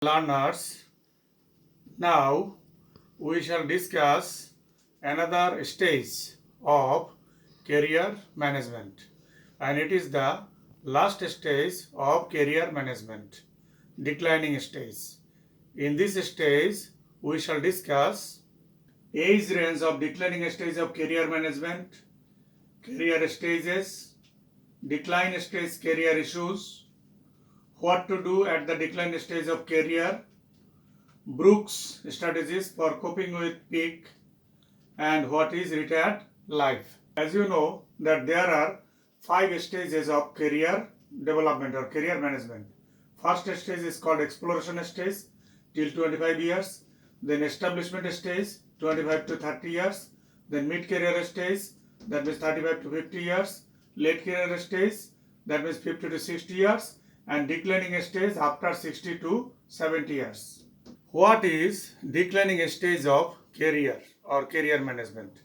Learners, now we shall discuss another stage of career management, and it is the last stage of career management, declining stage. In this stage, we shall discuss age range of declining stage of career management, career stages, decline stage career issues, what to do at the decline stage of career, Brooks strategies for coping with peak, and what is retired life. As you know that there are 5 stages of career development or career management. First stage is called exploration stage till 25 years, then establishment stage 25 to 30 years, then mid career stage that means 35 to 50 years, late career stage that means 50 to 60 years, and declining stage after 60 to 70 years. What is declining stage of career or career management?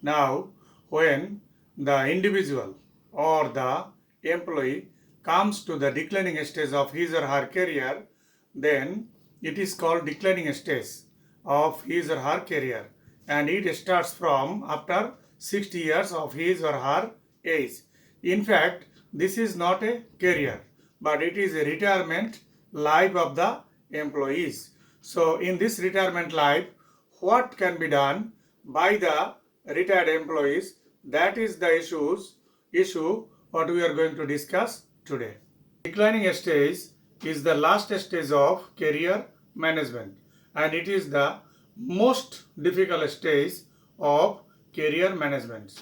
Now, when the individual or the employee comes to the declining stage of his or her career, then it is called declining stage of his or her career, and it starts from after 60 years of his or her age. In fact, this is not a career, but it is a retirement life of the employees. So, in this retirement life, what can be done by the retired employees? That is the issue what we are going to discuss today. Declining stage is the last stage of career management, and it is the most difficult stage of career management.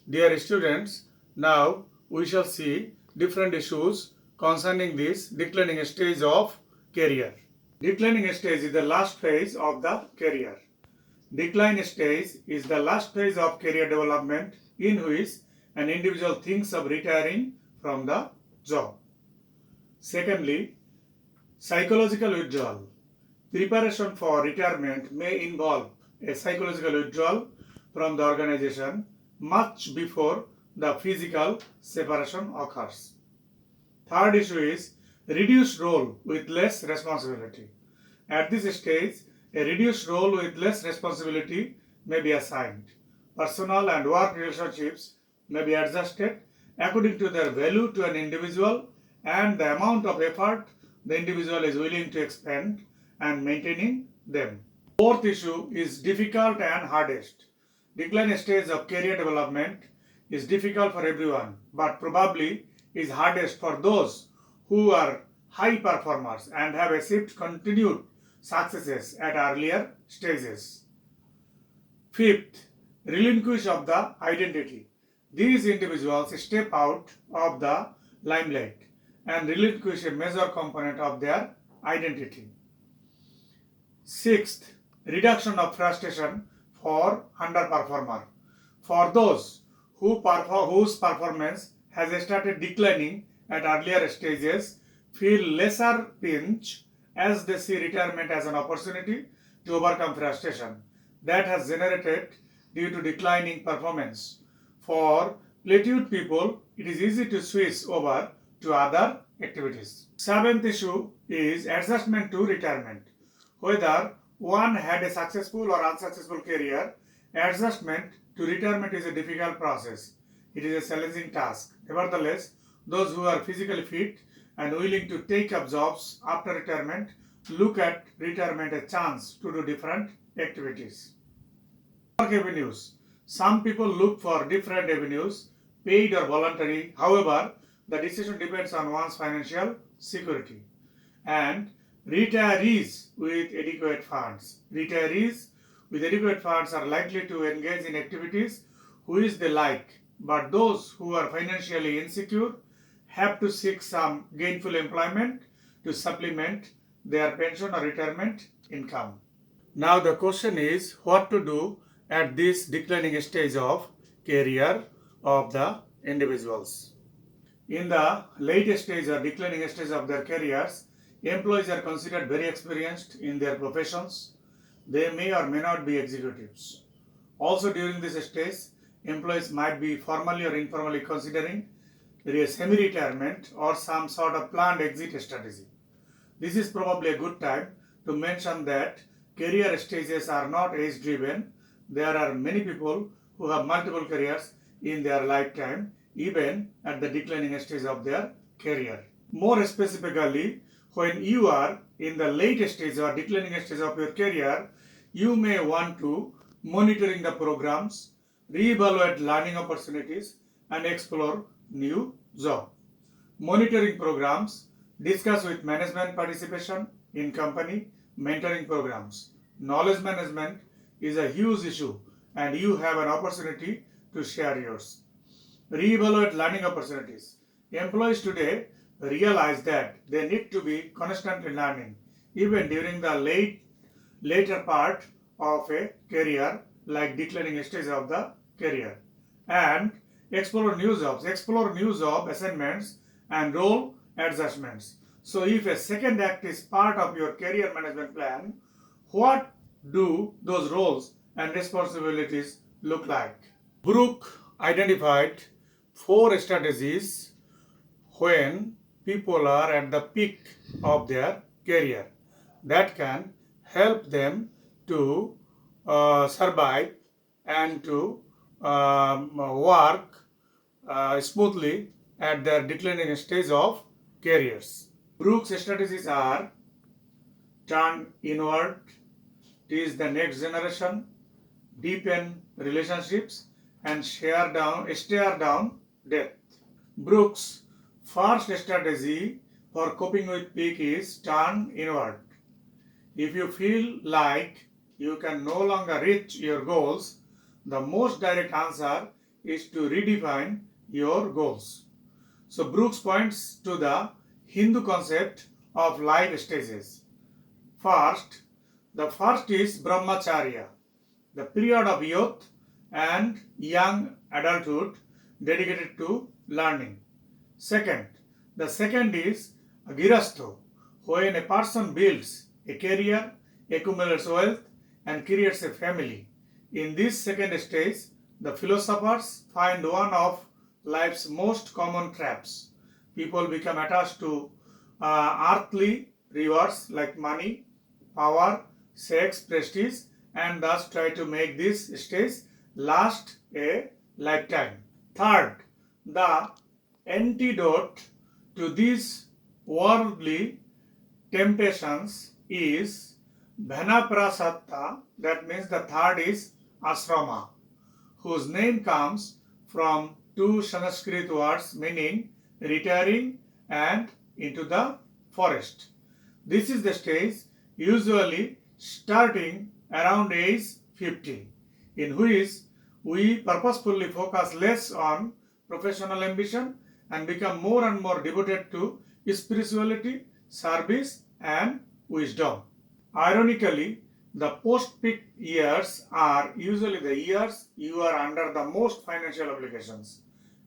Dear students, now we shall see different issues concerning this declining stage of career. Declining stage is the last phase of the career. Decline stage is the last phase of career development in which an individual thinks of retiring from the job. Secondly, psychological withdrawal. Preparation for retirement may involve a psychological withdrawal from the organization much before the physical separation occurs. Third issue is reduced role with less responsibility. At this stage, a reduced role with less responsibility may be assigned. Personal and work relationships may be adjusted according to their value to an individual and the amount of effort the individual is willing to expend and maintaining them. Fourth issue is difficult and hardest. Decline stage of career development is difficult for everyone, but probably is hardest for those who are high performers and have achieved continued successes at earlier stages. Fifth, relinquish of the identity. These individuals step out of the limelight and relinquish a major component of their identity. Sixth, reduction of frustration for underperformer. For those whose performance has started declining at earlier stages, feel lesser pinch as they see retirement as an opportunity to overcome frustration that has generated due to declining performance. For plateaued people, it is easy to switch over to other activities. Seventh issue is adjustment to retirement. Whether one had a successful or unsuccessful career, adjustment to retirement is a difficult process. It is a challenging task. Nevertheless, those who are physically fit and willing to take up jobs after retirement look at retirement a chance to do different activities. Work avenues. Some people look for different avenues, paid or voluntary. However, the decision depends on one's financial security. And retirees with adequate funds. Retirees with adequate funds are likely to engage in activities which they like, but those who are financially insecure have to seek some gainful employment to supplement their pension or retirement income. Now the question is what to do at this declining stage of career of the individuals. In the late stage or declining stage of their careers, employees are considered very experienced in their professions. They may or may not be executives. Also during this stage, employees might be formally or informally considering semi-retirement or some sort of planned exit strategy. This is probably a good time to mention that career stages are not age driven. There are many people who have multiple careers in their lifetime, even at the declining stage of their career. More specifically, when you are in the late stage or declining stage of your career, you may want to monitoring the programs, reevaluate learning opportunities, and explore new job. Monitoring programs, discuss with management participation in company mentoring programs. Knowledge management is a huge issue and you have an opportunity to share yours. Reevaluate learning opportunities. Employees today realize that they need to be constantly learning even during the later part of a career like declining stage of the career. And explore new job assignments and role adjustments. So if a second act is part of your career management plan, what do those roles and responsibilities look like? Brooke identified 4 strategies when people are at the peak of their career that can help them to survive and to work smoothly at their declining stage of careers. Brooks' strategies are turn inward, teach the next generation, deepen relationships, and stare down death. Brooks' first strategy for coping with peak is turn inward. If you feel like you can no longer reach your goals, the most direct answer is to redefine your goals. So Brooks points to the Hindu concept of life stages. The first is Brahmacharya, the period of youth and young adulthood dedicated to learning. The second is Girastho, when a person builds a career, accumulates wealth, and creates a family. In this second stage, the philosophers find one of life's most common traps. People become attached to earthly rewards like money, power, sex, prestige, and thus try to make this stage last a lifetime. Third, the antidote to these worldly temptations is Bhanaprasatta, that means the third is asrama, whose name comes from 2 Sanskrit words meaning retiring and into the forest. This is the stage usually starting around age 50, in which we purposefully focus less on professional ambition and become more and more devoted to spirituality, service, and wisdom. Ironically, the post-peak years are usually the years you are under the most financial obligations,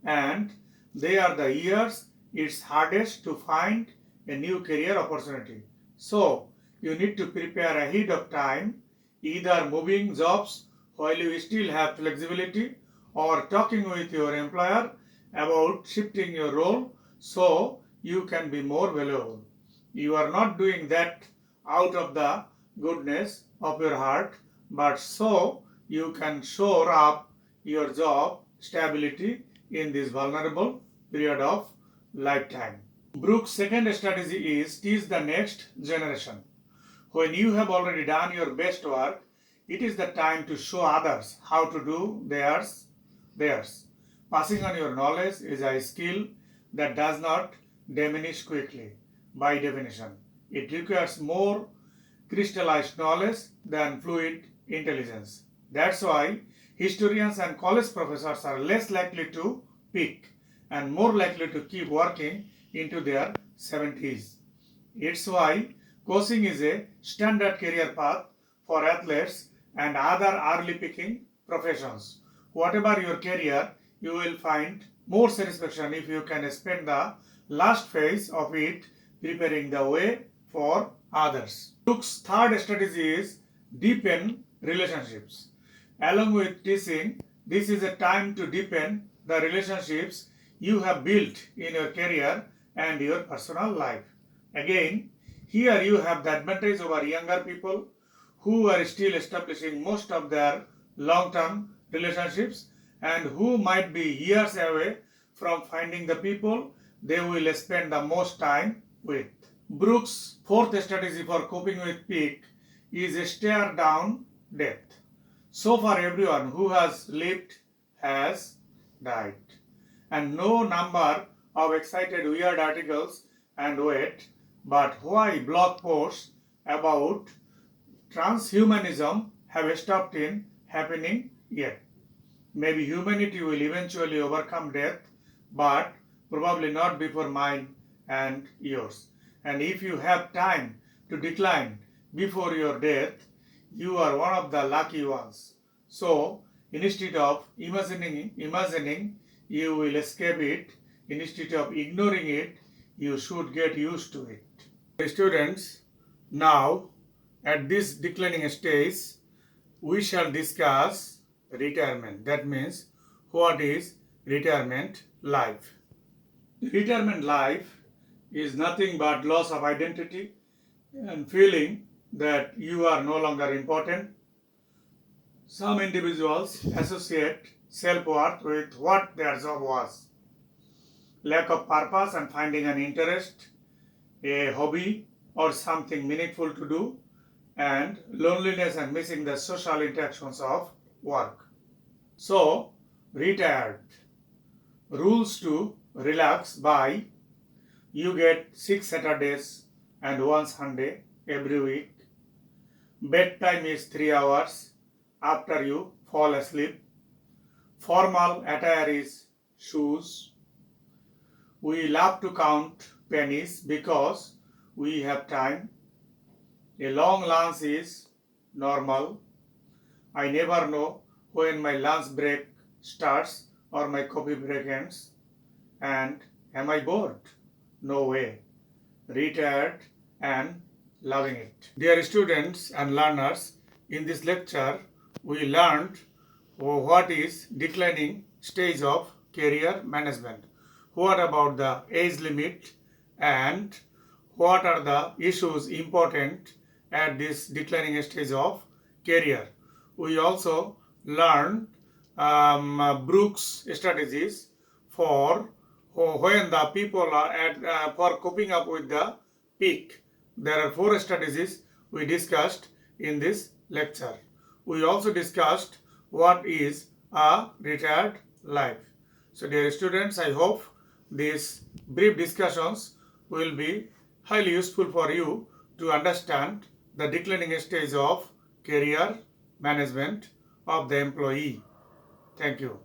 and they are the years it's hardest to find a new career opportunity. So, you need to prepare ahead of time, either moving jobs while you still have flexibility or talking with your employer about shifting your role so you can be more valuable. You are not doing that out of the goodness of your heart, but so you can shore up your job stability in this vulnerable period of lifetime. Brooks' second strategy is teach the next generation. When you have already done your best work, it is the time to show others how to do theirs. Passing on your knowledge is a skill that does not diminish quickly by definition. It requires more crystallized knowledge than fluid intelligence. That's why historians and college professors are less likely to peak and more likely to keep working into their 70s. It's why coaching is a standard career path for athletes and other early picking professions. Whatever your career, you will find more satisfaction if you can spend the last phase of it preparing the way for others. Brooks' third strategy is deepen relationships. Along with teaching, this is a time to deepen the relationships you have built in your career and your personal life. Again, Here you have the advantage over younger people who are still establishing most of their long-term relationships and who might be years away from finding the people they will spend the most time with. Brooks' fourth strategy for coping with peak is stare down death. So far everyone who has lived has died. And no number of excited weird articles and wait, but why blog posts about transhumanism have stopped in happening yet? Maybe humanity will eventually overcome death, but probably not before mine and yours. And if you have time to decline before your death, you are one of the lucky ones. So instead of imagining you will escape it, instead of ignoring it, you should get used to it. Students, now at this declining stage, we shall discuss retirement. That means what is retirement life? Retirement life is nothing but loss of identity and feeling that you are no longer important. Some individuals associate self-worth with what their job was. Lack of purpose and finding an interest, a hobby or something meaningful to do, and loneliness and missing the social interactions of work. So, retired. Rules to relax by you get 6 Saturdays and 1 Sunday every week. Bedtime is 3 hours after you fall asleep. Formal attire is shoes. We love to count pennies because we have time. A long lunch is normal. I never know when my lunch break starts or my coffee break ends. And am I bored? No way. Retired and loving it. Dear students and learners, in this lecture, we learned what is declining stage of career management. What about the age limit and what are the issues important at this declining stage of career. We also learned Brooks strategies for when the people are at for coping up with the peak. There are 4 strategies we discussed in this lecture. We also discussed what is a retired life. So dear students, I hope these brief discussions will be highly useful for you to understand the declining stage of career management of the employee. Thank you.